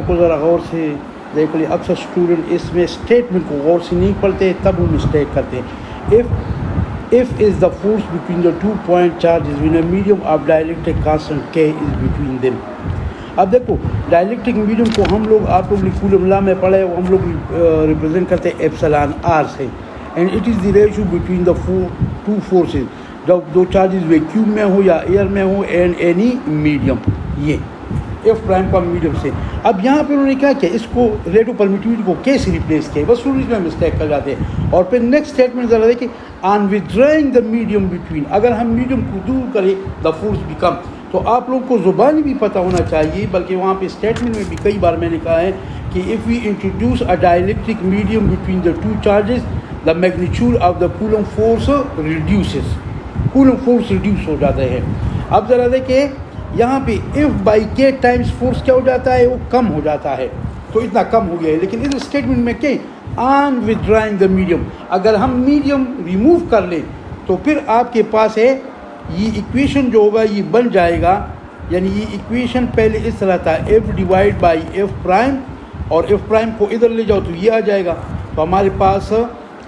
को ज़रा गौर से देख ली। अक्सर स्टूडेंट इसमें स्टेटमेंट को गौर से नहीं पढ़ते, तब वो मिस्टेक करते हैं। If is the force between the 2 point charges when a medium of dielectric constant K is between them. अब देखो डाइलेक्ट्रिक मीडियम को हम लोग, आप लोग ने कूलम लॉ में पढ़ा है, वो हम लोग रिप्रेजेंट करते हैं एप्सिलॉन R से, and it is the ratio between the two forces, जब दो चार्जेस वैक्यूम में हो या एयर में हो, एंड एनी मीडियम, ये एफ प्राइम का मीडियम से। अब यहाँ पे उन्होंने क्या किया, इसको रेट ऑफ परमिटिविटी को कैसे रिप्लेस किया, बस शुरू में मिस्टेक कर जाते हैं। और फिर नेक्स्ट स्टेटमेंट ज़रा देखिए, ऑन विथड्राइंग द मीडियम बिटवीन, अगर हम मीडियम को दूर करें द फोर्स बिकम। तो आप लोगों को ज़ुबानी भी पता होना चाहिए, बल्कि वहाँ पे स्टेटमेंट में भी कई बार मैंने कहा है कि if we introduce a dielectric medium between the two charges the magnitude of the Coulomb force reduces, Coulomb force reduce हो जाते हैं। अब ज़रा देखिए यहाँ पे if by K times force क्या हो जाता है, वो कम हो जाता है, तो इतना कम हो गया है। लेकिन इस स्टेटमेंट में क्या, ऑन विथड्राइंग द मीडियम, अगर हम मीडियम रिमूव कर लें तो फिर आपके पास है ये इक्वेशन जो होगा ये बन जाएगा। यानी ये इक्वेशन पहले इस तरह था, F divide by F prime, और एफ प्राइम को इधर ले जाओ तो ये आ जाएगा। तो हमारे पास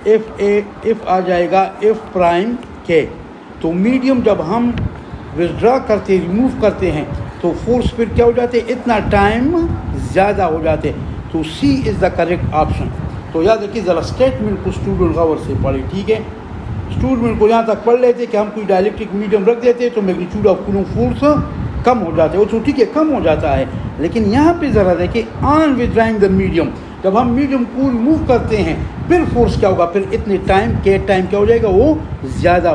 एफ आ जाएगा एफ प्राइम के। तो मीडियम जब हम विथड्रा करते, रिमूव करते हैं, तो फोर्स फिर क्या हो जाते हैं, इतना टाइम ज़्यादा हो जाते हैं। तो सी इज़ द करेक्ट ऑप्शन। तो याद रखिए ज़रा स्टेटमेंट को स्टूडेंट गौर से पढ़े, ठीक है। स्टूडेंट को यहाँ तक पढ़ लेते कि हम कोई डाइलेक्ट्रिक मीडियम रख देते तो मैग्नीट्यूड ऑफ कूलम फोर्स कम हो जाते, वो तो ठीक है कम हो जाता है। लेकिन यहाँ पे ज़रा देखिए, ऑन विथड्राइंग द मीडियम, जब हम मीडियम को रिमूव करते हैं फिर फोर्स क्या होगा, फिर इतने टाइम के टाइम क्या हो जाएगा, वो ज़्यादा